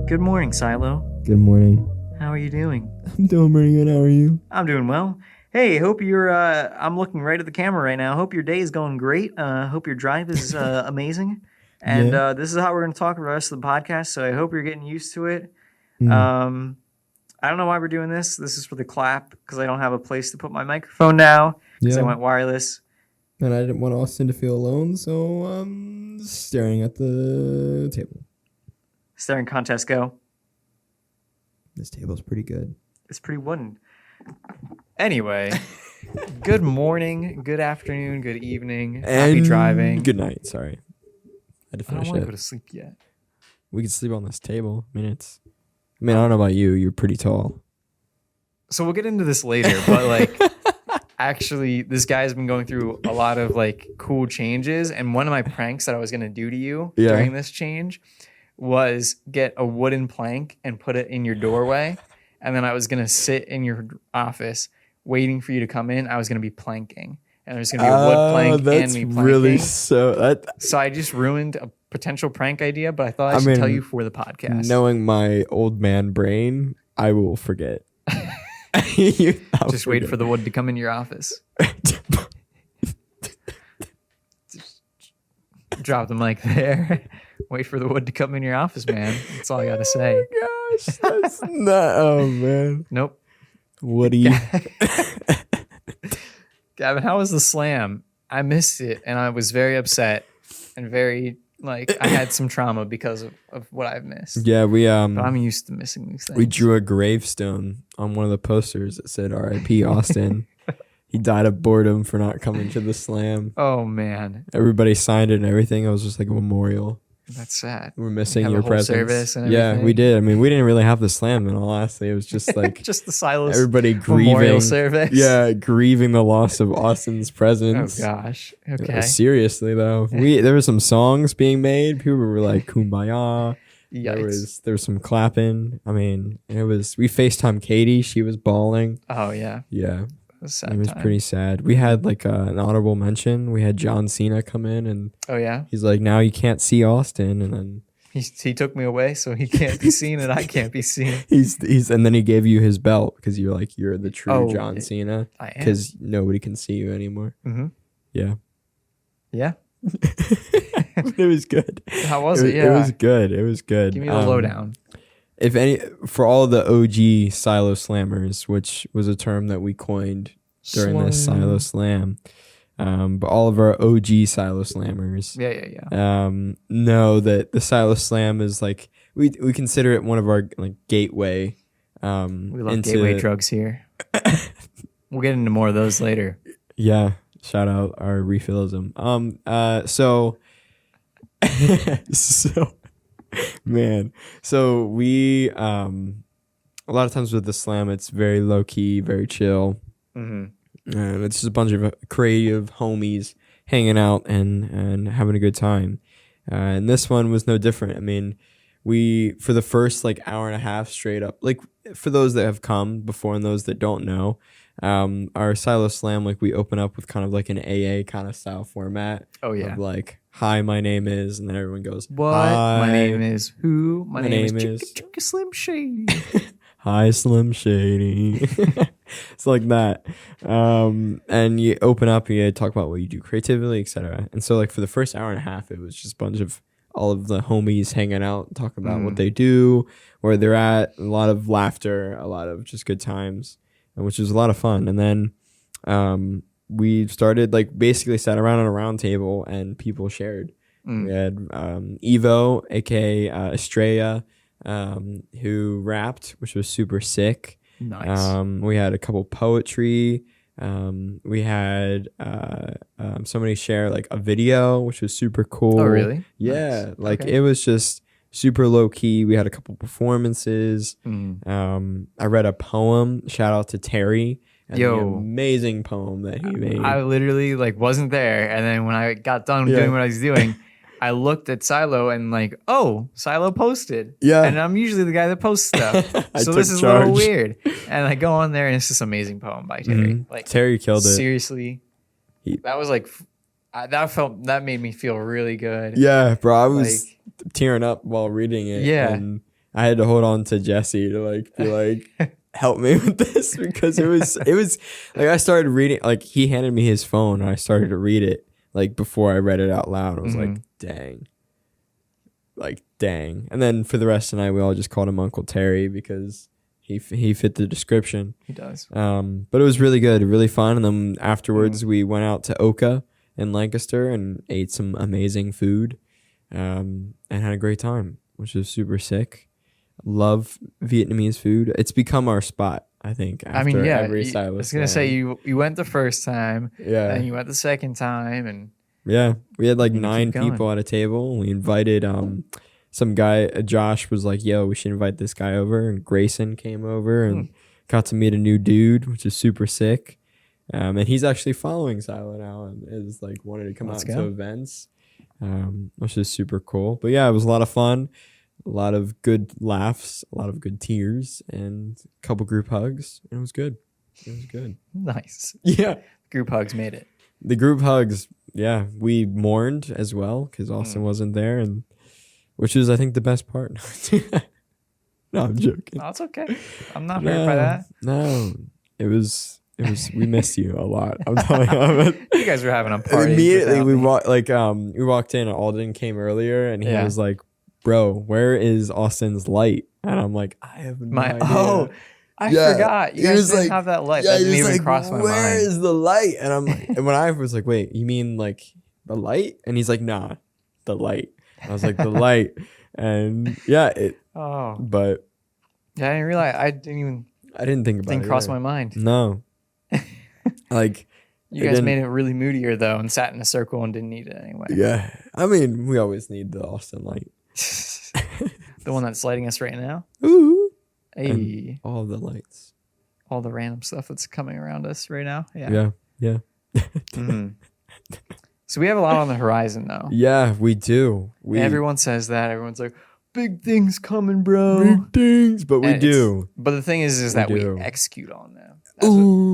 Good morning, Silo. Good morning. How are you doing? I'm doing pretty good. How are you? I'm doing well. Hey, hope you're, I'm looking right at the camera right now. Hope your day is going great. Hope your drive is amazing. And this is how we're going to talk the rest of the podcast, so I hope you're getting used to it. I don't know why we're doing this. This is for the clap, because I don't have a place to put my microphone now, because I went wireless. And I didn't want Austin to feel alone, so I'm staring at the table. Staring contest go. This table's pretty good. It's pretty wooden. Anyway, good morning, good afternoon, good evening, happy driving. Good night, sorry. I had to finish I don't want it. to go to sleep yet. We could sleep on this table. I don't know about you. You're pretty tall. So we'll get into this later, but like, actually, this guy's been going through a lot of like cool changes, and one of my pranks that I was going to do to you during this change was get a wooden plank and put it in your doorway, and then I was going to sit in your office waiting for you to come in. I was going to be planking, and there's going to be a wood plank and me planking. Really so I just ruined a potential prank idea, but I thought I should tell you for the podcast. Knowing my old man brain, I will forget. Just wait for the wood to come in your office. Just drop the mic there. Wait for the wood to come in your office, man. That's all I got to say. Oh my gosh, that's not. Oh man. Nope. Woody. Gavin, how was the slam? I missed it, and I was very upset and very I had some trauma because of what I've missed. Yeah, but I'm used to missing these things. We drew a gravestone on one of the posters that said R.I.P. Austin. He died of boredom for not coming to the slam. Oh man. Everybody signed it and everything. It was just like a memorial. That's sad. We're missing your presence. Service and everything. Yeah, we did. I mean, we didn't really have the slam in all honesty. It was just like just the Silas everybody grieving. Memorial service. Yeah, grieving the loss of Austin's presence. Oh gosh. Okay. Seriously though, there were some songs being made. People were like "Kumbaya." Yikes. There was some clapping. I mean, we FaceTime Katie. She was bawling. Oh yeah. Yeah. It was pretty sad. We had like an honorable mention. We had John Cena come in and he's like, now you can't see Austin, and then he took me away, so he can't be seen and I can't be seen. He's and then he gave you his belt because you're the true John Cena. I am, because nobody can see you anymore. Mm-hmm. Yeah. Yeah. It was good. How was it? Yeah, it was good. It was good. Give me the lowdown. If any, for all the OG Silo Slammers, which was a term that we coined during this Silo Slam, but all of our OG Silo Slammers, know that the Silo Slam is like we consider it one of our like gateway. We love gateway drugs here. We'll get into more of those later. Yeah, shout out our Refillism. So we a lot of times with the slam, it's very low key, very chill. Mm-hmm. And it's just a bunch of creative homies hanging out and having a good time. And this one was no different. I mean, for the first like hour and a half straight up, like for those that have come before and those that don't know, our Silo Slam, like we open up with kind of like an AA kind of style format. Oh yeah. Of like, hi, my name is, and then everyone goes, what? Hi. My name is who? My name is Chicka Slim Shady. Hi, Slim Shady. It's like that. And you open up and you talk about what you do creatively, etc. And so like for the first hour and a half, it was just a bunch of all of the homies hanging out, talking about what they do, where they're at, a lot of laughter, a lot of just good times, which was a lot of fun. And then we started like basically sat around on a round table and people shared. We had Evo, aka Estrella, who rapped, which was super sick. Nice. We had a couple poetry. We had somebody share like a video, which was super cool. Oh, really? Yeah. Nice. It was just super low key. We had a couple performances. I read a poem. Shout out to Terry. And the amazing poem that he made. I literally wasn't there, and then when I got done doing what I was doing, I looked at Silo and like, oh, Silo posted. Yeah. And I'm usually the guy that posts stuff. So this is a little weird. And I go on there and it's this amazing poem by Terry. Like Terry killed it. Seriously. That was like, that made me feel really good. Yeah, bro. I was tearing up while reading it. Yeah. And I had to hold on to Jesse to like be like, help me with this, because it was like I started reading, like he handed me his phone and I started to read it like before I read it out loud. I was like, dang. And then for the rest of the night, we all just called him Uncle Terry because he fit the description. He does. But it was really good, really fun. And then afterwards, we went out to Oka in Lancaster and ate some amazing food, and had a great time, which was super sick. Love Vietnamese food. It's become our spot, I think. After every I was gonna say you went the first time, and you went the second time, and we had like 9 people at a table. We invited some guy. Josh was like, "Yo, we should invite this guy over," and Grayson came over and got to meet a new dude, which is super sick. And he's actually following Silo now and is like wanted to come out to events, which is super cool. But yeah, it was a lot of fun. A lot of good laughs, a lot of good tears, and a couple group hugs. It was good. Nice. Yeah. Group hugs made it. The group hugs, yeah. We mourned as well because Austin wasn't there, and which is, I think, the best part. No, I'm joking. No, it's okay. I'm not hurt by that. No. It was we missed you a lot. I'm telling you. You guys were having a party. Immediately we walked in, Alden came earlier and he was like, "Bro, where is Austin's light?" And I'm like, "I have no idea." Oh, I forgot. You guys didn't have that light. That didn't even cross my mind. Where is the light? And I'm like, and when I was like, "Wait, you mean like the light?" And he's like, "Nah, the light." And I was like, "The light." And but yeah, I didn't realize. I didn't think about it. Didn't cross my mind. No. Like you guys made it really moodier though, and sat in a circle and didn't need it anyway. Yeah, I mean, we always need the Austin light. The one that's lighting us right now. Ooh. Hey. And all the lights. All the random stuff that's coming around us right now. Yeah. So we have a lot on the horizon though. Yeah, we do. Everyone says that. Everyone's like, big things coming, bro. Big things, but we do. But the thing is that we execute on them.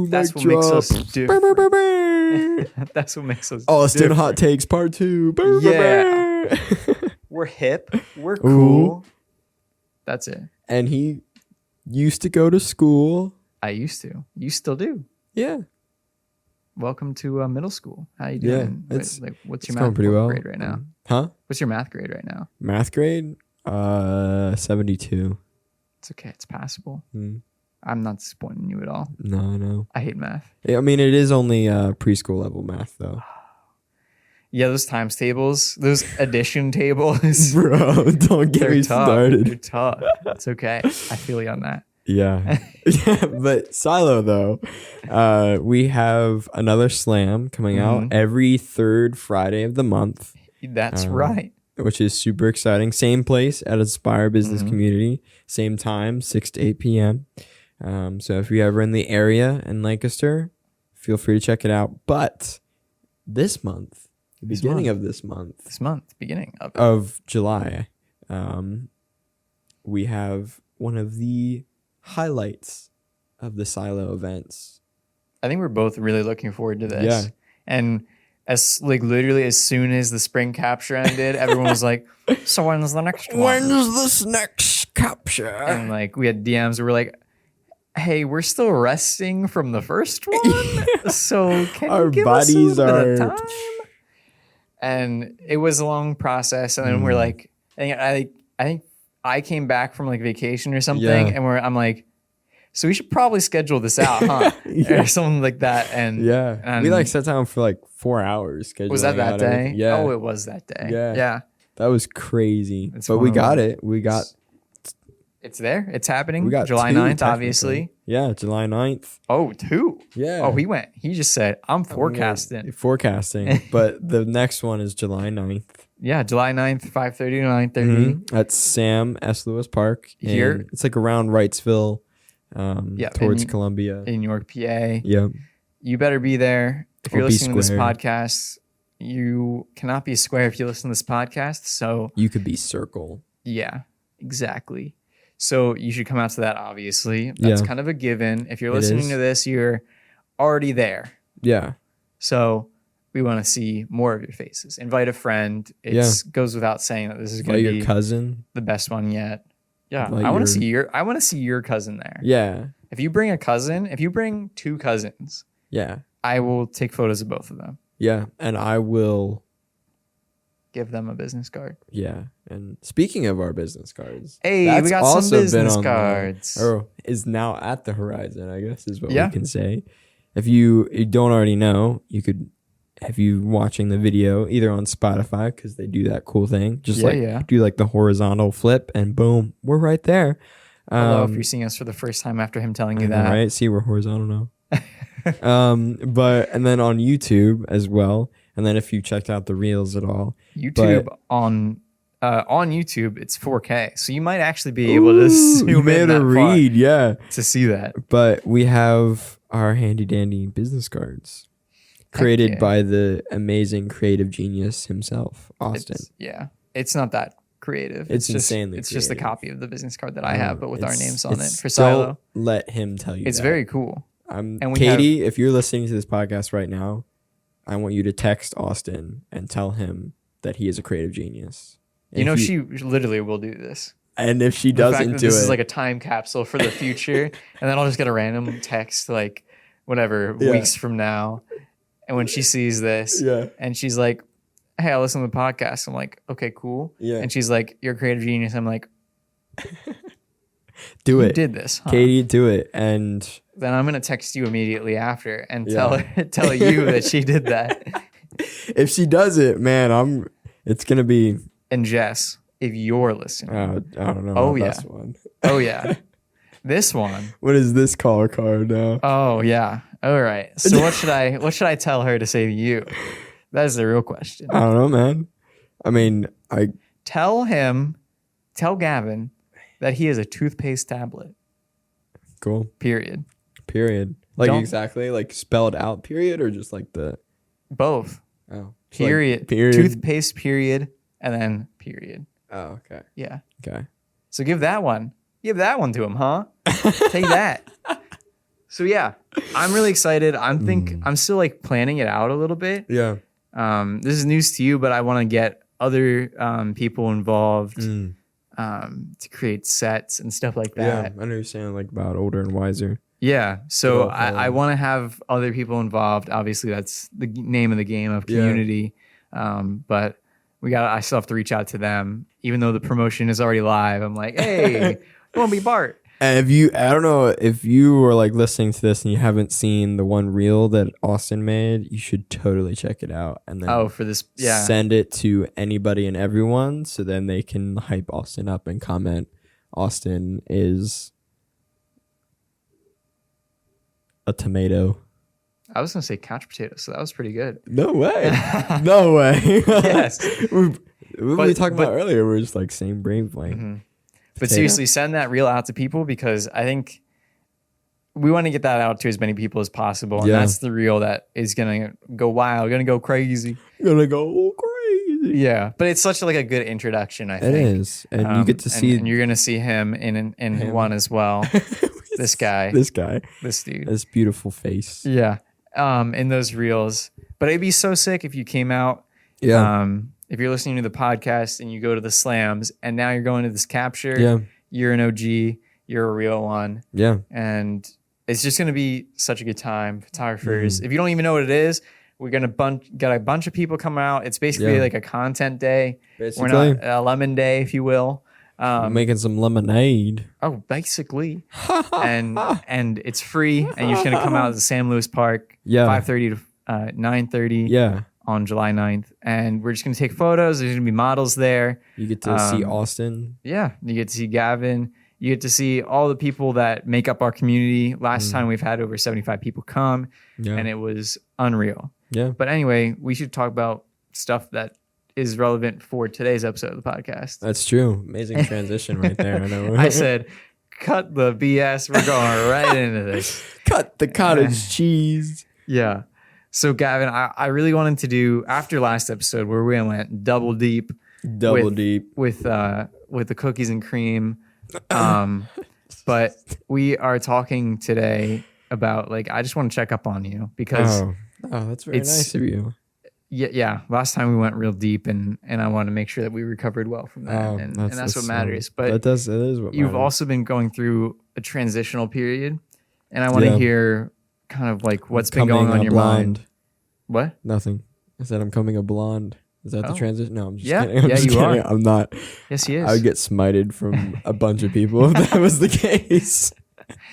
That's what makes us different. That's what makes us Austin different. Hot Takes Part 2. Yeah. We're hip. We're cool. That's it. And he used to go to school. I used to. You still do. Yeah. Welcome to middle school. How you doing? Yeah, what's your math grade right now? Huh? What's your math grade right now? Math grade? 72. It's okay. It's passable. I'm not disappointing you at all. No. I hate math. I mean, it is only preschool level math, though. Yeah, those times tables, those addition tables. Bro, don't get me started. They're tough. It's okay. I feel you on that. Yeah. But Silo, though, we have another slam coming out every third Friday of the month. That's right. Which is super exciting. Same place at Aspire Business Community. Same time, 6 to 8 p.m. So if you're ever in the area in Lancaster, feel free to check it out. But this month, beginning of July, we have one of the highlights of the Silo events. I think we're both really looking forward to this. Yeah. And literally as soon as the spring capture ended, everyone was like, so when's the next one? When's this next capture? And like we had DMs that were like, hey, we're still resting from the first one. So can you give us a little bit of time? And it was a long process. And then we're like, I think I came back from like vacation or something. Yeah. And I'm like, so we should probably schedule this out, huh? Or something like that. And we like sat down for like 4 hours. Was that day? Everything. Yeah. Oh, it was that day. Yeah. That was crazy. But we got it. It's there. It's happening. We got July 9th, obviously. Yeah, July 9th. Oh, 2. Yeah. Oh, he just said, I'm forecasting. But the next one is July 9th. Yeah, July 9th, 5:30 to 9:30. At Sam S. Lewis Park. Here. It's like around Wrightsville, towards Columbia. In York, PA. Yeah. You better be there. If you're listening to this podcast, you cannot be a square if you listen to this podcast. So you could be circle. Yeah, exactly. So you should come out to that, obviously. That's kind of a given. If you're listening to this, you're already there. Yeah. So we want to see more of your faces. Invite a friend. It goes without saying that this is going to be your cousin, the best one yet. Yeah, I want to see your cousin there. Yeah. If you bring a cousin, if you bring 2 cousins, I will take photos of both of them. Yeah, and I will give them a business card. Yeah, and speaking of our business cards, hey, we got some business cards. Or is now at the horizon, I guess is what we can say. If you don't already know, you could, if you watching the video either on Spotify, because they do that cool thing, just do like the horizontal flip, and boom, we're right there. Hello, if you're seeing us for the first time after him telling you that, right? See, we're horizontal now. And then on YouTube as well. And then if you checked out the reels at all, on YouTube, it's 4K, so you might actually be able to zoom in that far to see that. But we have our handy dandy business cards created by the amazing creative genius himself, Austin. It's not that creative. It's insanely creative. It's just a copy of the business card that I have, but with our names on it for Silo. Let him tell you. It's very cool. Katie, if you're listening to this podcast right now, I want you to text Austin and tell him that he is a creative genius. And she literally will do this. And if she doesn't do it, this is like a time capsule for the future, and then I'll just get a random text like whatever weeks from now, and when she sees this, and she's like, "Hey, I listen to the podcast." I'm like, "Okay, cool." And she's like, "You're a creative genius." I'm like, "Do it." You did this, huh? Katie. Do it, and then I'm gonna text you immediately after and tell you that she did that. If she does it, man, it's gonna be. And Jess, if you're listening, I don't know. This one. Oh yeah, this one. What is this caller card now? Oh yeah. All right. So what should I tell her to say to you? That is the real question. I don't know, man. I mean, tell Gavin that he is a toothpaste tablet. Cool. Period. Like exactly like spelled out period, or just like the both. Oh. Period. Like, period. Toothpaste period and then period. Oh, okay. Yeah. Okay. So give that one to him, huh? Take that. So yeah, I'm really excited. I'm still like planning it out a little bit. Yeah. This is news to you, but I want to get other people involved to create sets and stuff like that. Yeah, I know you're saying like about older and wiser. Yeah, so I want to have other people involved. Obviously, that's the name of the game of community. But I still have to reach out to them, even though the promotion is already live. I'm like, hey, you want to be Bart? And I don't know if you were like listening to this and you haven't seen the one reel that Austin made, you should totally check it out. And then send it to anybody and everyone, so then they can hype Austin up and comment. Austin is a tomato. I was gonna say couch potato, so that was pretty good. No way. No way. Yes. we were talking about earlier. We're just like same brain blank. Mm-hmm. But seriously, send that reel out to people, because I think we want to get that out to as many people as possible. And that's the reel that is going to go wild, going to go crazy. Yeah. But it's such a good introduction, I think. It is. And you get to see. And you're going to see him in one as well. This guy. This dude. This beautiful face. Yeah. In those reels. But it'd be so sick if you came out. Yeah. If you're listening to the podcast and you go to the slams and now you're going to this capture, you're an OG, you're a real one. Yeah. And it's just going to be such a good time. Photographers, if you don't even know what it is, we're going to get a bunch of people come out. It's basically like a content day. We're not a lemon day, if you will. Making some lemonade. Oh, basically. and it's free, and you're just going to come out to Sam Lewis Park, 5:30 to 9:30. Yeah. On July 9th, and we're just going to take photos. There's going to be models there. You get to see Austin. Yeah, you get to see Gavin. You get to see all the people that make up our community. Last time we've had over 75 people come, and it was unreal. Yeah. But anyway, we should talk about stuff that is relevant for today's episode of the podcast. That's true. Amazing transition right there. I know. I said, cut the BS. We're going right into this. Cut the cottage cheese. Yeah. So Gavin, I really wanted to do after last episode where we went double deep with the cookies and cream. But we are talking today about like I just want to check up on you because that's very nice of you. Yeah. Last time we went real deep and I want to make sure that we recovered well from that. And that's what matters. But that is what you've matters. also been going through a transitional period, and I want to hear kind of like what's been going on in your mind. What? Nothing. I said I'm coming a blonde. Is that the transition? No, I'm just kidding. I'm just kidding. Are. I'm not. Yes, he is. I would get smited from a bunch of people if that was the case.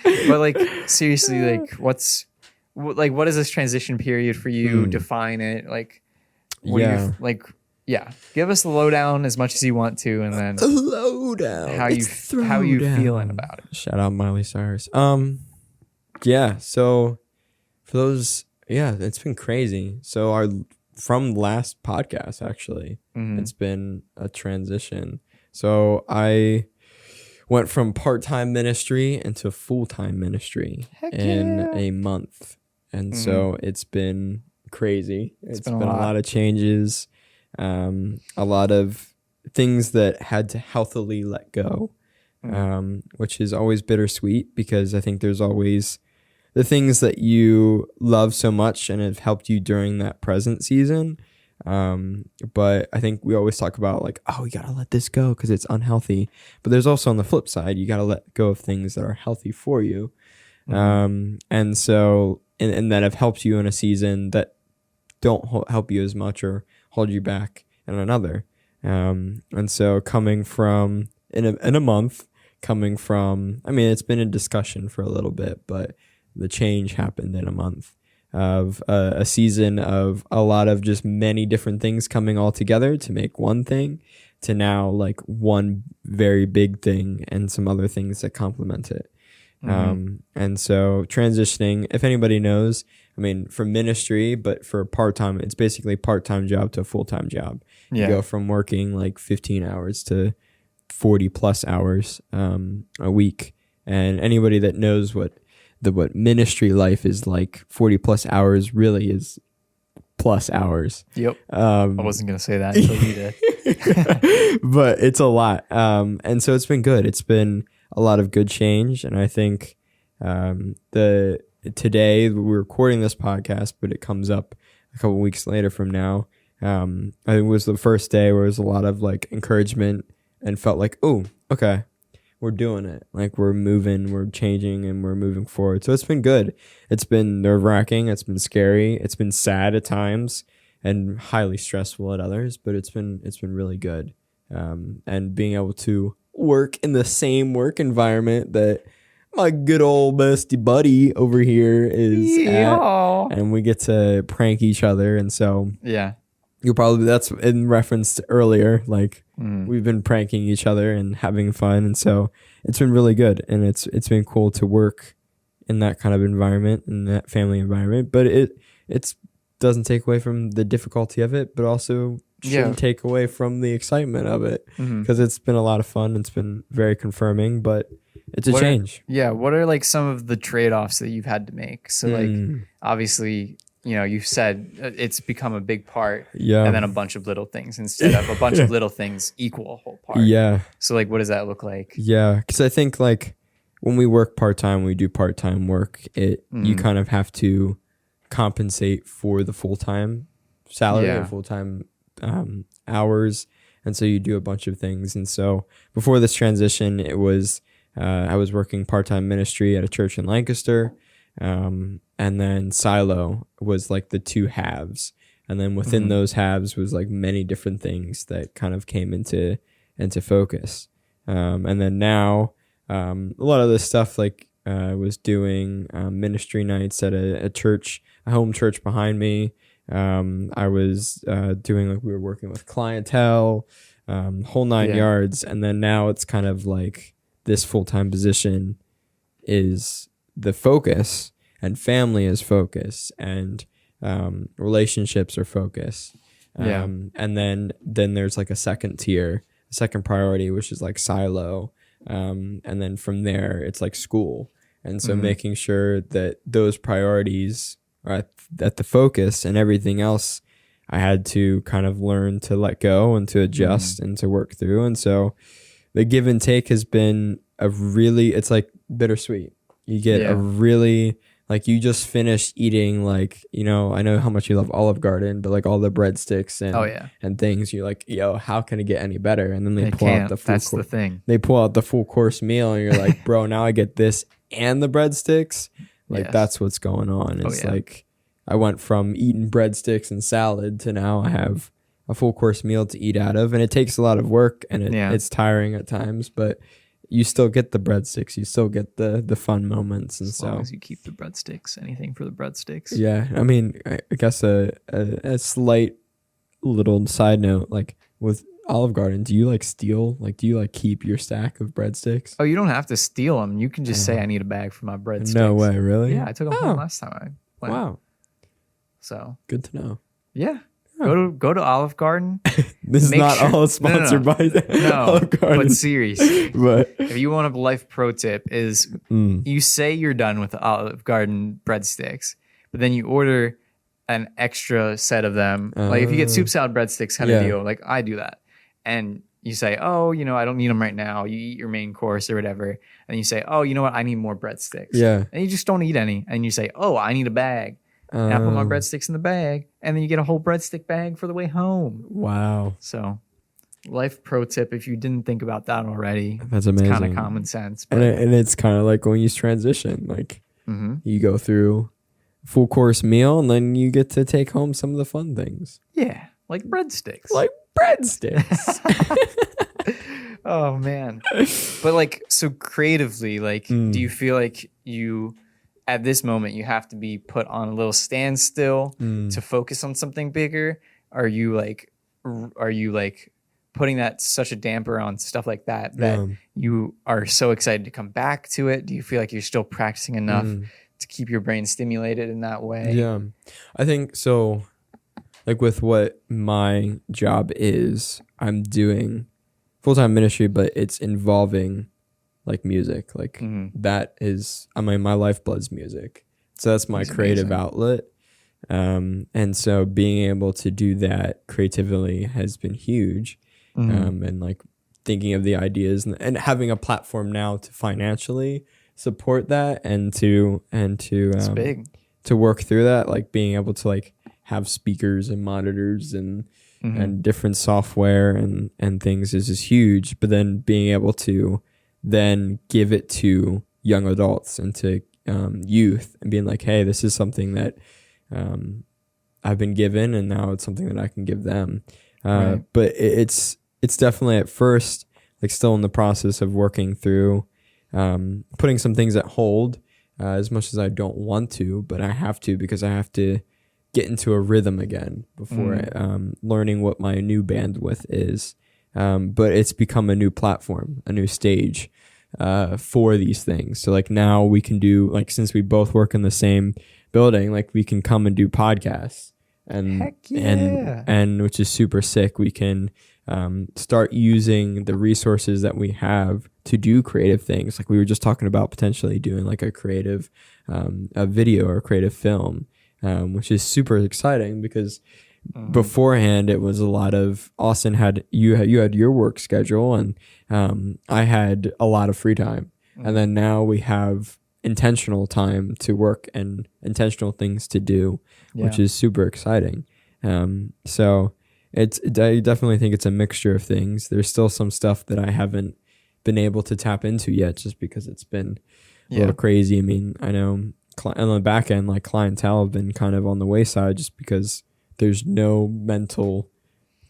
But like seriously, like what is this transition period for you? Define it. Like, what do you give us the lowdown as much as you want to, and then lowdown. How you feeling about it? Shout out Miley Cyrus. So for those, it's been crazy. So from last podcast, actually, it's been a transition. So I went from part-time ministry into full-time ministry in a month. And so it's been crazy. It's been a lot of changes, a lot of things that had to healthily let go, which is always bittersweet because I think there's always the things that you love so much and have helped you during that present season. But I think we always talk about like, you got to let this go because it's unhealthy. But there's also on the flip side, you got to let go of things that are healthy for you. And so, and that have helped you in a season that don't help you as much or hold you back in another. And so coming from in a month, I mean, it's been a discussion for a little bit, but the change happened in a month of a season of a lot of just many different things coming all together to make one thing to now like one very big thing and some other things that complement it. And so transitioning, if anybody knows, I mean, for ministry, but for part-time, it's basically part-time job to a full-time job. Yeah. You go from working like 15 hours to 40 plus hours a week. And anybody that knows what ministry life is like, 40 plus hours really is plus hours. Yep. I wasn't going to say that until you did. But it's a lot. And so it's been good. It's been a lot of good change. And I think today we're recording this podcast, but it comes up a couple weeks later from now. I think it was the first day where there was a lot of like encouragement and felt like, oh, okay, we're doing it. Like we're moving, we're changing, and we're moving forward. So it's been good. It's been nerve-wracking. It's been scary. It's been sad at times and highly stressful at others, but it's been really good. And being able to work in the same work environment that my good old bestie buddy over here is at, and we get to prank each other. And so that's in reference to earlier, like we've been pranking each other and having fun. And so it's been really good. And it's been cool to work in that kind of environment, in that family environment, but it doesn't take away from the difficulty of it, but also shouldn't take away from the excitement of it, because it's been a lot of fun. It's been very confirming, but it's a change. What are like some of the trade-offs that you've had to make? So like obviously, you've said it's become a big part, and then a bunch of little things instead of a bunch of little things equal a whole part. Yeah. So like, what does that look like? Yeah, because I think like when we work part-time, we do part-time work. You kind of have to compensate for the full-time salary or full-time hours, and so you do a bunch of things. And so before this transition, it was I was working part-time ministry at a church in Lancaster, and then Silo was like the two halves, and then within those halves was like many different things that kind of came into focus. And then now a lot of this stuff, like I was doing ministry nights at a church, a home church behind me. I was doing like we were working with clientele, whole nine yards, and then now it's kind of like this full-time position is the focus, and family is focus, and relationships are focus. And then there's like a second tier, a second priority, which is like Silo, and then from there it's like school. And so making sure that those priorities at the focus, and everything else I had to kind of learn to let go and to adjust and to work through. And so the give and take has been it's like bittersweet. You get a really, like, you just finished eating, like, you know, I know how much you love Olive Garden, but like all the breadsticks and things, you're like, yo, how can it get any better? And then they pull out the full That's the thing. They pull out the full course meal, and you're like, bro, now I get this and the breadsticks. Like, that's what's going on. It's like, I went from eating breadsticks and salad to now I have a full course meal to eat out of. And it takes a lot of work, and it's tiring at times, but you still get the breadsticks. You still get the fun moments. And as long as you keep the breadsticks, anything for the breadsticks. Yeah. I mean, I guess a slight little side note, like with Olive Garden, do you like steal? Like, do you like keep your stack of breadsticks? Oh, you don't have to steal them. You can just say, I need a bag for my breadsticks. No way, really? Yeah, I took them home last time I went. Wow. So good to know. Yeah. Go to Olive Garden. This is not all sponsored by Olive Garden. But seriously, but if you want a life pro tip, is you say you're done with the Olive Garden breadsticks, but then you order an extra set of them. Like if you get soup salad breadsticks kind of deal, like I do that. And you say, oh, you know, I don't need them right now. You eat your main course or whatever. And you say, oh, you know what? I need more breadsticks. Yeah. And you just don't eat any. And you say, oh, I need a bag. And I put my breadsticks in the bag. And then you get a whole breadstick bag for the way home. Wow. So life pro tip, if you didn't think about that already. That's amazing. It's kind of common sense. But and it's kind of like when you transition. Like you go through full course meal, and then you get to take home some of the fun things. Yeah. Like breadsticks. Like breadsticks. Oh man. But like, so creatively, like, do you feel like you, at this moment, you have to be put on a little standstill to focus on something bigger? Are you like putting that such a damper on stuff like that you are so excited to come back to it? Do you feel like you're still practicing enough to keep your brain stimulated in that way? Yeah, I think so. Like with what my job is, I'm doing full-time ministry, but it's involving like music. Like that is, I mean, my lifeblood's music. So that's my creative outlet. And so being able to do that creatively has been huge. And like thinking of the ideas and having a platform now to financially support that and to It's big. To work through that, like being able to like have speakers and monitors and different software and things is huge. But then being able to then give it to young adults and to youth and being like, hey, this is something that I've been given, and now it's something that I can give them. Right. But it's definitely at first like still in the process of working through putting some things at hold as much as I don't want to, but I have to because I have to get into a rhythm again before learning what my new bandwidth is. But it's become a new platform, a new stage for these things. So like now we can do, like, since we both work in the same building, like we can come and do podcasts and which is super sick. We can start using the resources that we have to do creative things. Like we were just talking about potentially doing like a creative a video or a creative film, which is super exciting because beforehand it was a lot of Austin had your work schedule and I had a lot of free time, and then now we have intentional time to work and intentional things to do, which is super exciting. So I definitely think it's a mixture of things. There's still some stuff that I haven't been able to tap into yet just because it's been a little crazy. I mean, I know on the back end, like clientele have been kind of on the wayside just because there's no mental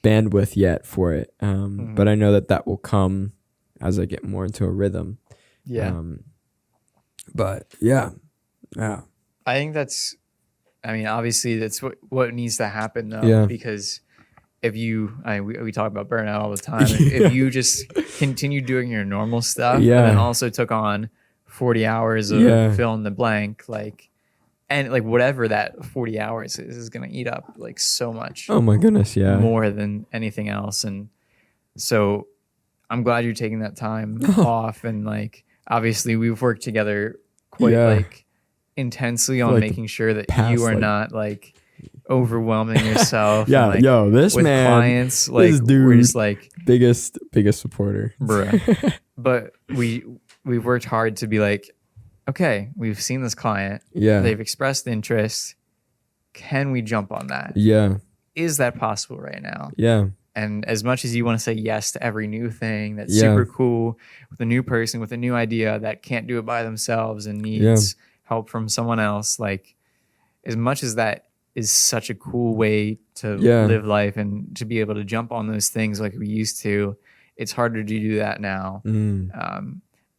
bandwidth yet for it. But I know that will come as I get more into a rhythm. But yeah. I think obviously that's what needs to happen though, because if you, we talk about burnout all the time. If you just continue doing your normal stuff and then also took on 40 hours of fill in the blank, and whatever that 40 hours is going to eat up like so much. Oh my goodness. Yeah. More than anything else. And so I'm glad you're taking that time off. And like, obviously we've worked together quite intensely on like making sure that past, you are like- not like overwhelming yourself. Yeah, and, like, yo, this with man, clients, like this we're dude, just like, biggest supporter. bruh. But we've worked hard to be like, okay, we've seen this client. Yeah. They've expressed interest. Can we jump on that? Yeah. Is that possible right now? Yeah. And as much as you want to say yes to every new thing that's Yeah. super cool with a new person, with a new idea that can't do it by themselves and needs help from someone else, like as much as that is such a cool way to live life and to be able to jump on those things like we used to, it's harder to do that now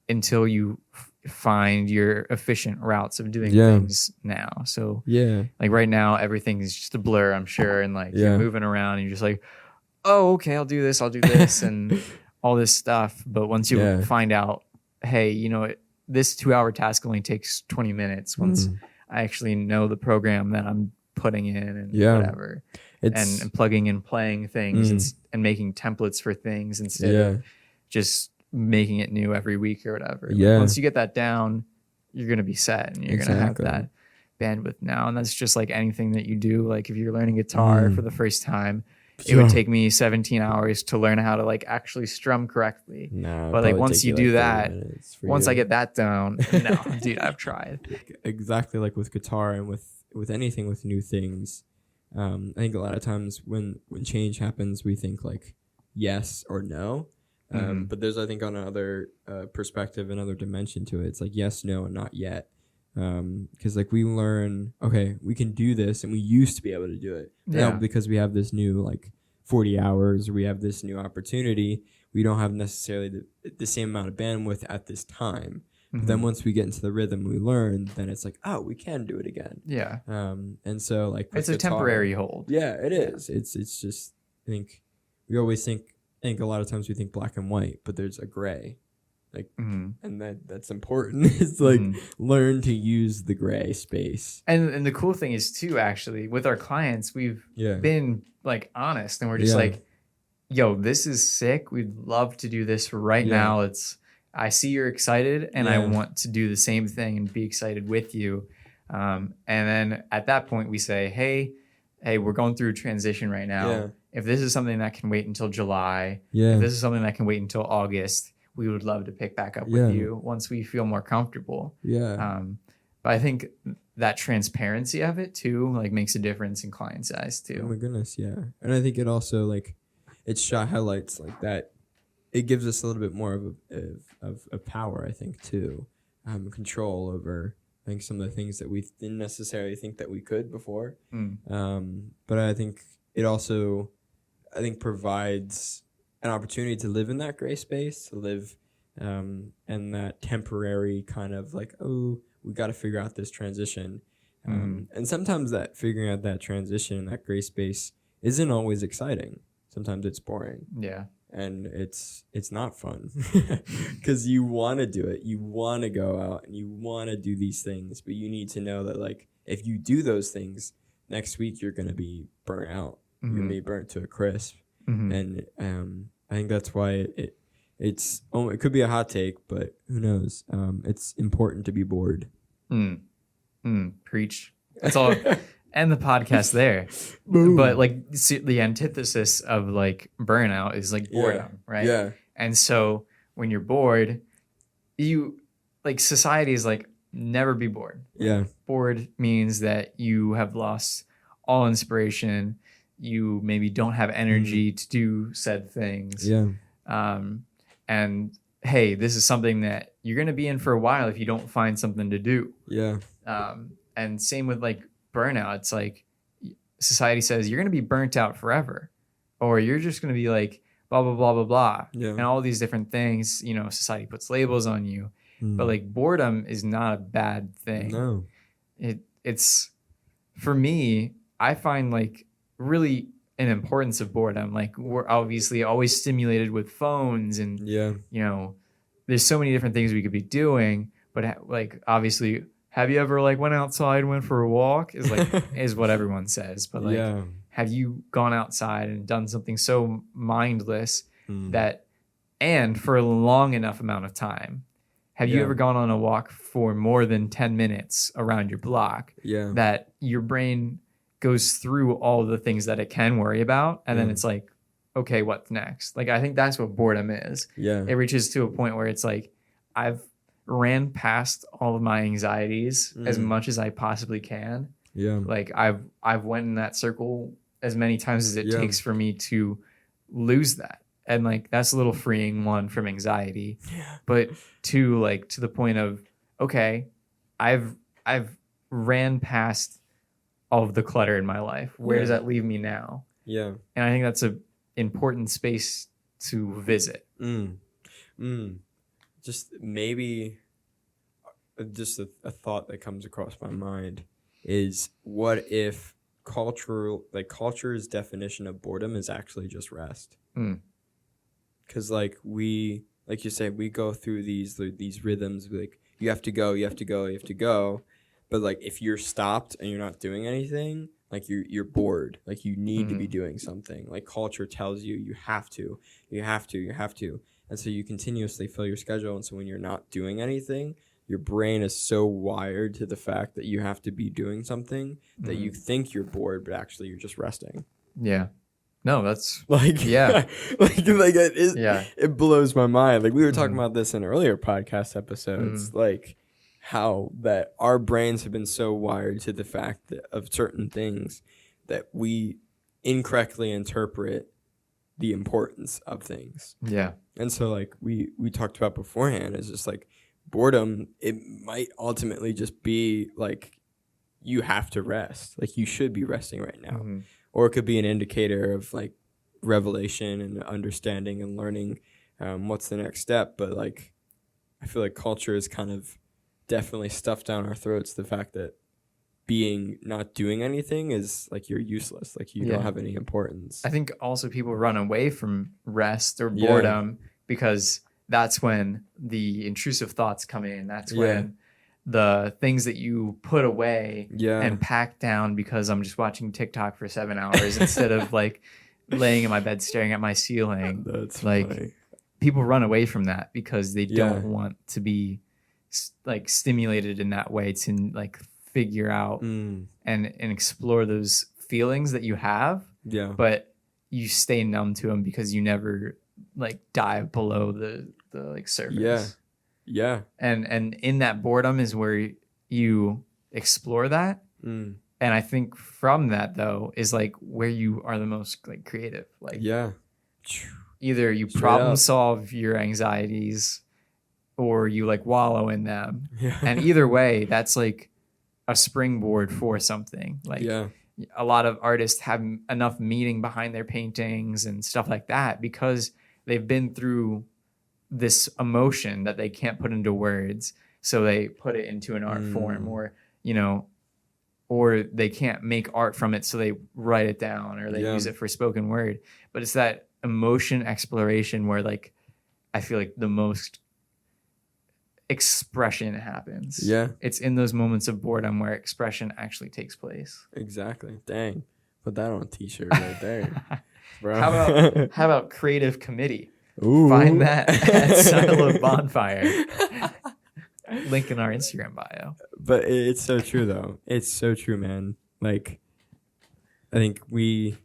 until you find your efficient routes of doing things now. So like right now, everything is just a blur, I'm sure. And like you're moving around and you're just like, oh, okay, I'll do this and all this stuff. But once you find out, hey, you know, this 2-hour task only takes 20 minutes once I actually know the program that I'm putting in and whatever. And plugging and playing things and making templates for things instead of just making it new every week or whatever. Like, once you get that down, you're going to be set and you're going to have that bandwidth now. And that's just like anything that you do. Like if you're learning guitar for the first time, it would take me 17 hours to learn how to like actually strum correctly. No, but like once you do like that, 30 minutes once I get that down, no, dude, I've tried. Exactly like with guitar and with anything with new things. I think a lot of times when change happens, we think like yes or no. But there's, I think, on another perspective, another dimension to it. It's like yes, no, and not yet. Because like we learn, okay, we can do this, and we used to be able to do it. Now because we have this new like 40 hours, or we have this new opportunity, we don't have necessarily the same amount of bandwidth at this time. But then once we get into the rhythm, we learn, then it's like, oh, we can do it again. Yeah. And so like it's a temporary hold. Yeah, it is. It's just, I think we always think a lot of times we think black and white, but there's a gray. Like, and that's important. It's like learn to use the gray space. And the cool thing is too, actually, with our clients, we've been like honest, and we're just like, yo, this is sick. We'd love to do this right now. I see you're excited, and I want to do the same thing and be excited with you. And then at that point, we say, hey, we're going through a transition right now. Yeah. If this is something that can wait until July, if this is something that can wait until August, we would love to pick back up with you once we feel more comfortable. Yeah. But I think that transparency of it too, like makes a difference in client size too. Oh my goodness, yeah. And I think it also like it highlights like that. It gives us a little bit more of power, I think, too. Control over, I think, some of the things that we didn't necessarily think that we could before. But I think it also, provides an opportunity to live in that gray space, to live in that temporary kind of like, oh, we got to figure out this transition. And sometimes that figuring out that transition in that gray space isn't always exciting. Sometimes it's boring. Yeah. And it's not fun because you want to do it. You want to go out and you want to do these things, but you need to know that like if you do those things next week, you're going to be burnt out. You're going to be burnt to a crisp. And I think that's why it could be a hot take, but who knows? It's important to be bored. Preach. That's all. End the podcast there. Boom. But like the antithesis of like burnout is like boredom, right? Yeah. And so when you're bored, you like society is like never be bored. Yeah. Bored means that you have lost all inspiration. You maybe don't have energy to do said things. Yeah. And hey, this is something that you're going to be in for a while if you don't find something to do. Yeah. And same with like burnout. It's like society says you're going to be burnt out forever, or you're just going to be like blah, blah, blah, blah, blah. Yeah. And all these different things, you know, society puts labels on you, but like boredom is not a bad thing. No, it's for me, I find like really an importance of boredom. Like we're obviously always stimulated with phones and, you know, there's so many different things we could be doing, but like obviously, have you ever like went outside, went for a walk? Is like is what everyone says. But like, have you gone outside and done something so mindless that, and for a long enough amount of time, Have you ever gone on a walk for more than 10 minutes around your block? Yeah. That your brain goes through all the things that it can worry about. And then it's like, okay, what's next? Like, I think that's what boredom is. Yeah. It reaches to a point where it's like, I've ran past all of my anxieties as much as I possibly can. Yeah. Like I've went in that circle as many times as it takes for me to lose that. And like, that's a little freeing, one, from anxiety, but two, like to the point of, okay, I've ran past all of the clutter in my life. Where does that leave me now? Yeah. And I think that's a important space to visit. Just maybe just a thought that comes across my mind is, what if culture's definition of boredom is actually just rest? Because like you said, we go through these rhythms, like you have to go, but like if you're stopped and you're not doing anything, like you're bored, like you need to be doing something. Like culture tells you you have to, and so you continuously fill your schedule. And so when you're not doing anything, your brain is so wired to the fact that you have to be doing something that you think you're bored, but actually you're just resting. Yeah. No, that's like, it blows my mind. Like we were talking about this in earlier podcast episodes, like how that our brains have been so wired to the fact that of certain things that we incorrectly interpret the importance of things. Yeah. And so like we talked about beforehand, is just like boredom, it might ultimately just be like you have to rest. Like you should be resting right now. Or it could be an indicator of like revelation and understanding and learning what's the next step. But like I feel like culture is kind of definitely stuffed down our throats the fact that not doing anything is like you're useless, like you don't have any importance. I think also people run away from rest or boredom because that's when the intrusive thoughts come in. That's when the things that you put away and pack down because I'm just watching TikTok for 7 hours instead of like laying in my bed staring at my ceiling. That's like funny. People run away from that because they don't want to be like stimulated in that way to like figure out and explore those feelings that you have. Yeah. But you stay numb to them because you never like dive below the like surface. Yeah. Yeah. And in that boredom is where you explore that. And I think from that though is like where you are the most like creative. Like either you problem solve your anxieties or you like wallow in them. Yeah. And either way, that's like a springboard for something. Like a lot of artists have enough meaning behind their paintings and stuff like that because they've been through this emotion that they can't put into words. So they put it into an art form or, or they can't make art from it. So they write it down or they use it for spoken word. But it's that emotion exploration where like, I feel like the most expression happens. Yeah. It's in those moments of boredom where expression actually takes place. Exactly. Dang. Put that on a t-shirt right there. Bro. How about creative committee? Ooh. Find that at Silo Bonfire. Link in our Instagram bio. But it's so true though. It's so true, man. Like I think we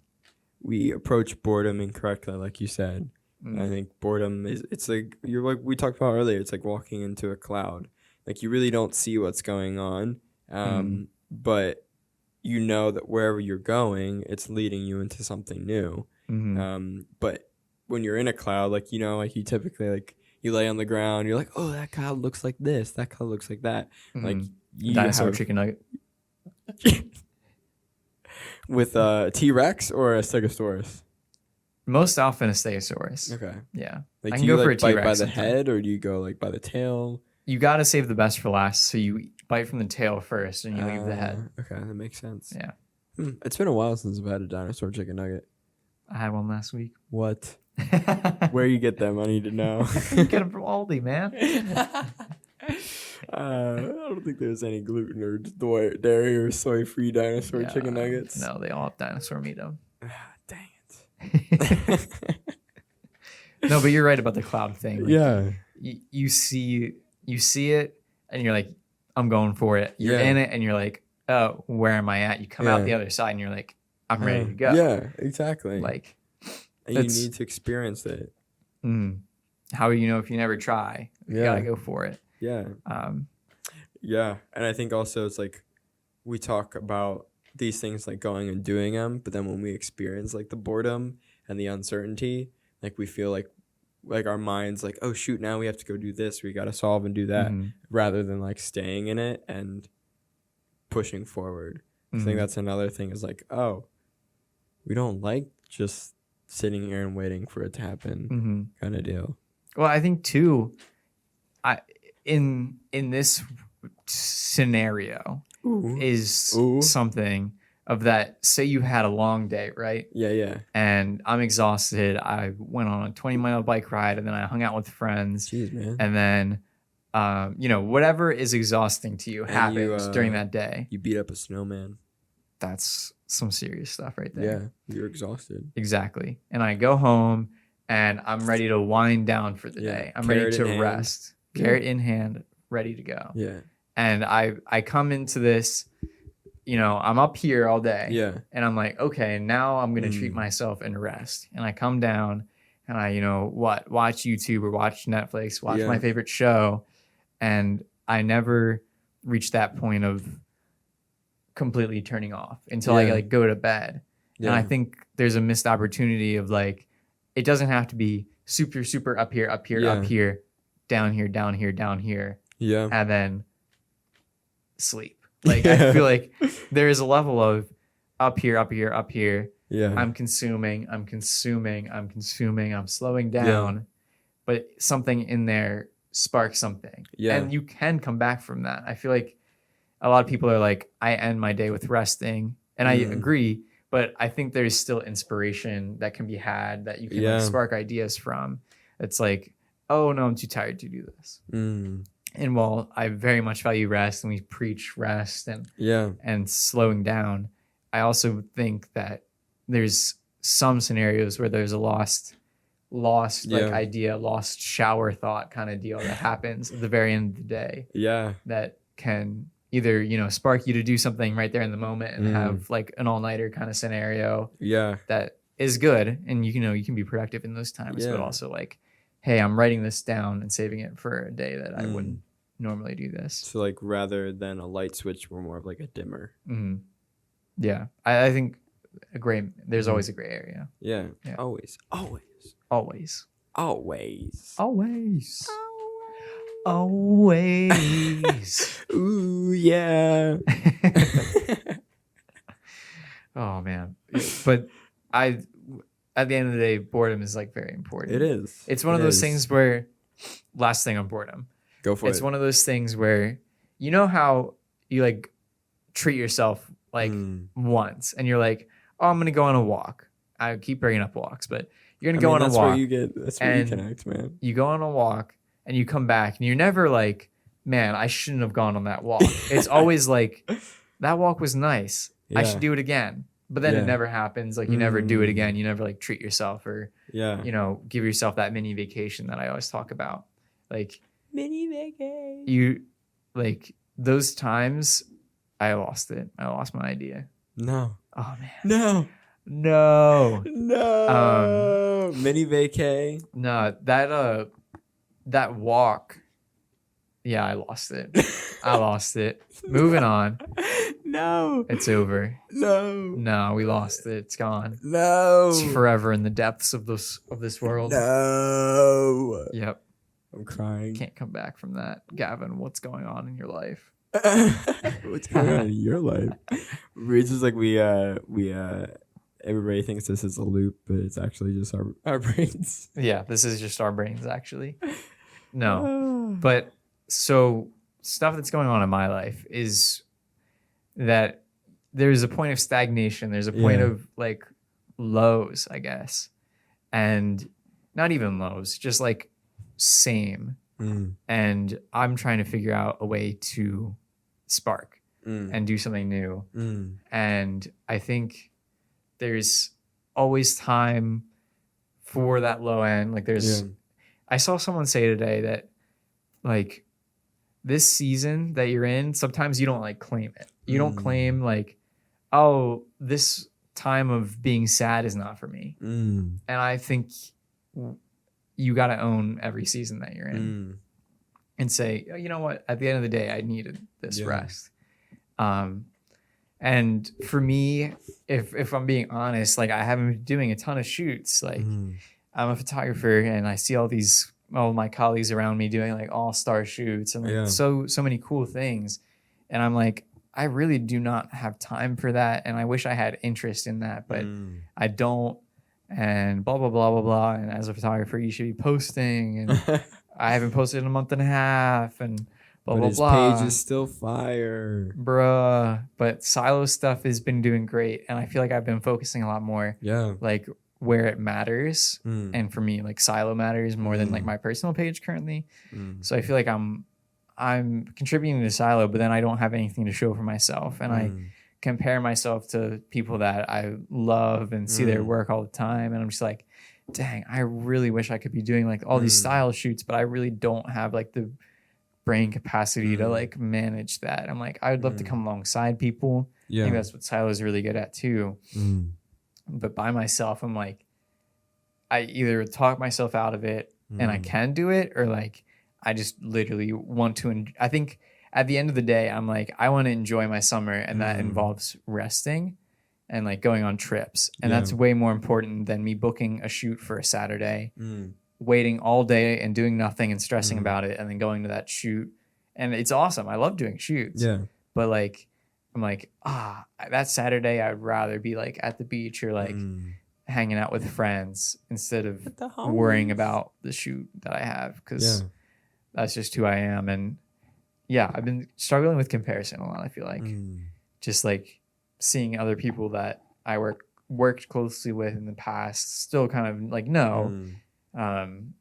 approach boredom incorrectly, like you said. I think boredom it's like we talked about earlier, it's like walking into a cloud. Like you really don't see what's going on. But you know that wherever you're going, it's leading you into something new. But when you're in a cloud, like, like you typically like you lay on the ground, you're like, oh, that cloud looks like this, that cloud looks like that. Like you dinosaur chicken nugget. With a T-Rex or a Stegosaurus? Most often a Stegosaurus. Okay. Yeah. Like, I can go for a T-Rex. Bite by the head or do you go like by the tail? You got to save the best for last. So you bite from the tail first and you leave the head. Okay. That makes sense. Yeah. It's been a while since I've had a dinosaur chicken nugget. I had one last week. What? Where you get them? I need to know. Get them from Aldi, man. I don't think there's any gluten or dairy or soy-free dinosaur chicken nuggets. No, they all have dinosaur meat on. Dang it. No, but you're right about the cloud thing. Like, you see you see it and you're like, I'm going for it. You're in it and you're like, oh, where am I at? You come out the other side and you're like, I'm ready to go. Yeah, exactly. Like, and you need to experience it. How do you know if you never try? You gotta go for it. Yeah. Yeah. And I think also it's like we talk about these things like going and doing them, but then when we experience like the boredom and the uncertainty, like we feel like our mind's like, oh shoot, now we have to go do this, we got to solve and do that, rather than like staying in it and pushing forward. I think that's another thing is like, oh, we don't like just sitting here and waiting for it to happen kind of deal. Well, I think too, in this scenario is something of that. Say you had a long day, right? Yeah. And I'm exhausted. I went on a 20-mile bike ride, and then I hung out with friends. Jeez, man. And then, whatever is exhausting to you happens during that day. You beat up a snowman. That's some serious stuff right there. Yeah, you're exhausted. Exactly. And I go home, and I'm ready to wind down for the day. I'm ready to rest. Carrot in hand, ready to go. Yeah. And I come into this, I'm up here all day. Yeah. And I'm like, okay, now I'm going to treat myself and rest. And I come down and I, watch YouTube or watch Netflix, watch my favorite show. And I never reach that point of completely turning off until I like go to bed. Yeah. And I think there's a missed opportunity of like, it doesn't have to be super, super up here, up here, down here, down here, down here. Yeah. And then sleep. Like I feel like there is a level of up here, up here, up here. Yeah. I'm consuming, I'm slowing down. But something in there sparks something. Yeah. And you can come back from that. I feel like a lot of people are like, I end my day with resting. And I agree, but I think there's still inspiration that can be had that you can like spark ideas from. It's like, oh no, I'm too tired to do this. And while I very much value rest and we preach rest and slowing down, I also think that there's some scenarios where there's a lost like idea, lost shower thought kind of deal that happens at the very end of the day. Yeah. That can either, spark you to do something right there in the moment and have like an all-nighter kind of scenario. Yeah. That is good. And you can be productive in those times, but also like, hey, I'm writing this down and saving it for a day that I wouldn't normally do this. So like rather than a light switch, we're more of like a dimmer. Yeah. I think there's always a gray area. Yeah. Always. Ooh, yeah. Oh man. But at the end of the day, boredom is like very important. It is. It's one of those things where, last thing on boredom. Go for it. It's one of those things where, how you like treat yourself like once and you're like, oh, I'm going to go on a walk. I keep bringing up walks, but you're going to go on a walk. That's where you connect, man. You go on a walk and you come back and you're never like, man, I shouldn't have gone on that walk. It's always like, that walk was nice. Yeah. I should do it again. But then it never happens. Like you never do it again. You never like treat yourself or, give yourself that mini vacation that I always talk about. Like mini vacation. You like those times I lost it. I lost my idea. No. Oh man. No. Mini vacay. No, that walk. Yeah, I lost it. Moving on. No. It's over. No, we lost it. It's gone. No. It's forever in the depths of this world. No. Yep. I'm crying. Can't come back from that. Gavin, what's going on in your life? What's going on in your life? It's just like we everybody thinks this is a loop, but it's actually just our brains. Yeah, this is just our brains actually. No. But so stuff that's going on in my life is that there's a point of stagnation. There's a point of like lows, I guess. And not even lows, just like same. And I'm trying to figure out a way to spark and do something new. And I think there's always time for that low end. Like I saw someone say today that like this season that you're in, sometimes you don't like claim it. You don't claim like, oh, this time of being sad is not for me. And I think you got to own every season that you're in and say, oh, you know what? At the end of the day, I needed this rest. And for me, if I'm being honest, like I haven't been doing a ton of shoots. Like I'm a photographer and I see all my colleagues around me doing like all-star shoots and like so many cool things. And I'm like, I really do not have time for that. And I wish I had interest in that, but I don't. And blah, blah, blah, blah, blah. And as a photographer, you should be posting. And I haven't posted in a month and a half. And blah, blah, blah. His page is still fire. Bruh. But Silo stuff has been doing great. And I feel like I've been focusing a lot more. Yeah. Like where it matters. And for me, like Silo matters more than like my personal page currently. So I feel like I'm contributing to Silo, but then I don't have anything to show for myself. And I compare myself to people that I love and see their work all the time. And I'm just like, dang, I really wish I could be doing like all these style shoots, but I really don't have like the brain capacity to like manage that. I'm like, I would love to come alongside people. I think that's what Silo is really good at too. But by myself, I'm like, I either talk myself out of it and I can do it, or like, I just literally want to, I think at the end of the day, I'm like, I want to enjoy my summer, and that involves resting and like going on trips. And that's way more important than me booking a shoot for a Saturday, waiting all day and doing nothing and stressing about it, and then going to that shoot. And it's awesome. I love doing shoots. But like, I'm like, that Saturday, I'd rather be like at the beach or like hanging out with friends instead of worrying about the shoot that I have, because that's just who I am. And I've been struggling with comparison a lot. I feel like just like seeing other people that I worked closely with in the past still kind of like and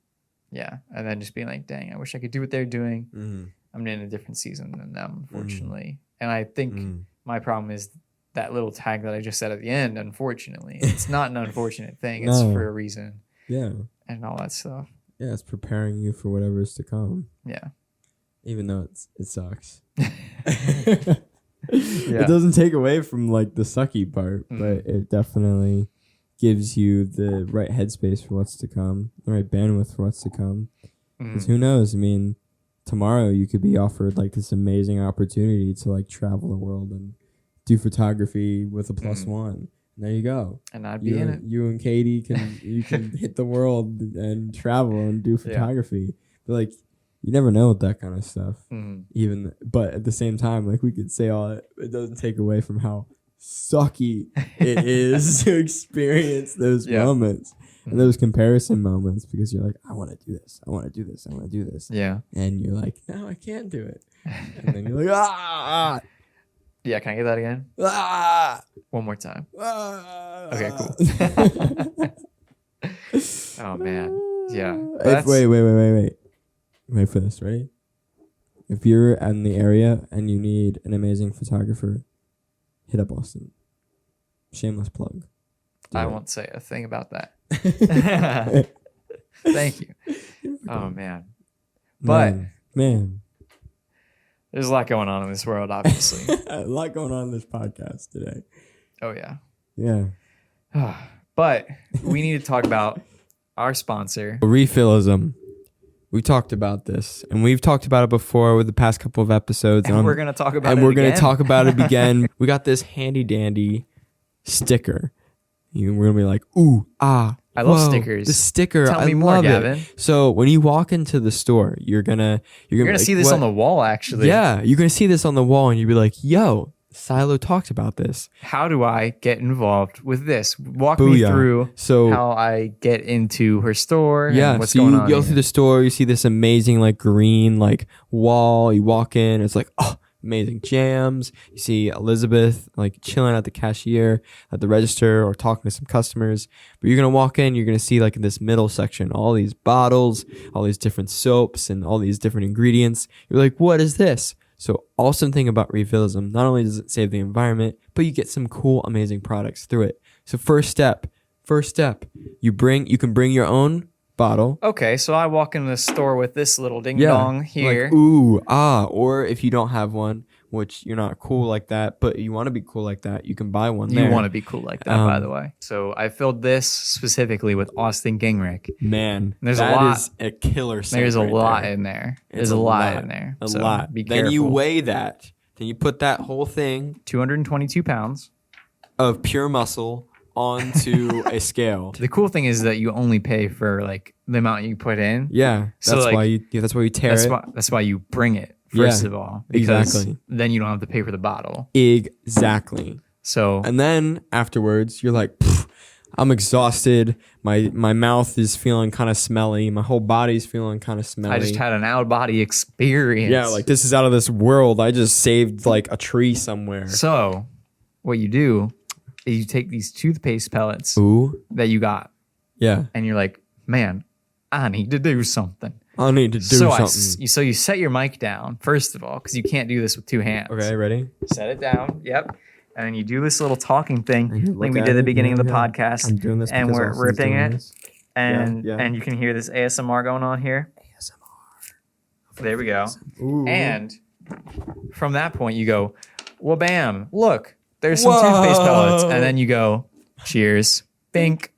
then just being like, dang, I wish I could do what they're doing. I'm in a different season than them, unfortunately. And I think my problem is that little tag that I just said at the end. Unfortunately, it's not an unfortunate thing. It's for a reason. And all that stuff. It's preparing you for whatever is to come. Even though it sucks. It doesn't take away from like the sucky part, but it definitely gives you the right headspace for what's to come, the right bandwidth for what's to come. Because who knows? I mean, tomorrow you could be offered like this amazing opportunity to like travel the world and do photography with a +1. And there you go. And I'd be in it. You and Katie can hit the world and travel and do photography. But like, you never know with that kind of stuff. But at the same time, like we could say it doesn't take away from how sucky it is to experience those moments and those comparison moments, because you're like, I want to do this. I want to do this. I want to do this. And you're like, no, I can't do it. And then you're like, Yeah, can I get that again? One more time. Okay, cool. Oh man. Yeah. Wait for this, ready? If you're in the area and you need an amazing photographer, hit up Austin. Shameless plug. I won't say a thing about that. Thank you. Oh, man. But man, there's a lot going on in this world, obviously. A lot going on in this podcast today. Oh, yeah. Yeah. But we need to talk about our sponsor. Refillism. We talked about this, and we've talked about it before with the past couple of episodes. And we're going to talk about it again. And we're going to talk about it again. We got this handy dandy sticker. We're going to be like, ooh, ah. I love stickers. The sticker. Tell me more, Gavin. So when you walk into the store, you're gonna see this on the wall, actually. Yeah, you're gonna see this on the wall, and you'll be like, yo, Silo talked about this. How do I get involved with this? Walk me through how I get into her store and what's going on. You go through the store, you see this amazing like green like wall. You walk in, it's like, oh, amazing jams. You see Elizabeth like chilling at the cashier at the register or talking to some customers. But you're going to walk in, you're going to see like in this middle section, all these bottles, all these different soaps and all these different ingredients. You're like, what is this? So awesome thing about Refillism, not only does it save the environment, but you get some cool, amazing products through it. So first step, you can bring your own bottle. Okay, so I walk in the store with this little ding dong here. Like, ooh, ah. Or if you don't have one, which you're not cool like that, but you want to be cool like that, you can buy one there. You want to be cool like that, by the way. So I filled this specifically with Austin Gingrich. Man, there's that a lot. Is a killer scent. There's a right lot there. in there. It's There's a lot in there. A so lot. Be careful. Then you weigh that. Then you put that whole thing 222 pounds of pure muscle onto a scale. The cool thing is that you only pay for like the amount you put in. Yeah, So, that's like, why you tear it. That's why you bring it first of all. Because exactly. then you don't have to pay for the bottle. Exactly. So And then afterwards, you're like, I'm exhausted. My mouth is feeling kind of smelly. My whole body's feeling kind of smelly. I just had an out of body experience. Yeah, like this is out of this world. I just saved like a tree somewhere. So what you do is you take these toothpaste pellets Ooh. that you got, Yeah. and you're like, man, I need to do something. I need to do something. So you set your mic down, first of all, because you can't do this with two hands. Okay, ready? Set it down. Yep. And then you do this little talking thing look like we at did at the it, beginning of the yeah. podcast. I'm doing this and because we're Austin's ripping doing it. this. And Yeah. and you can hear this ASMR going on here. There we go. Ooh. And from that point, you go, well, bam, look, there's some toothpaste pellets. And then you go, cheers, bink.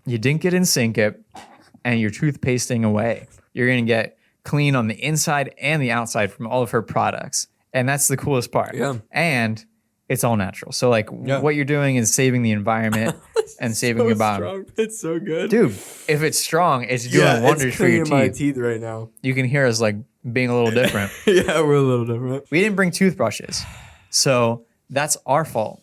You dink it and sink it, and you're toothpasting away. You're going to get clean on the inside and the outside from all of her products. And that's the coolest part. Yeah. And it's all natural. So, like, what you're doing is saving the environment and saving your body. Strong. It's so good. Dude, if it's strong, it's doing wonders for your my teeth. teeth right now. You can hear us, like, being a little different. Yeah, we're a little different. We didn't bring toothbrushes. So that's our fault.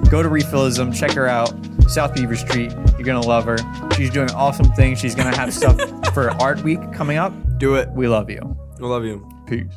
Go to Refillism, check her out. South Beaver Street. You're going to love her. She's doing awesome things. She's going to have stuff for Art Week coming up. Do it. We love you. I love you. Peace.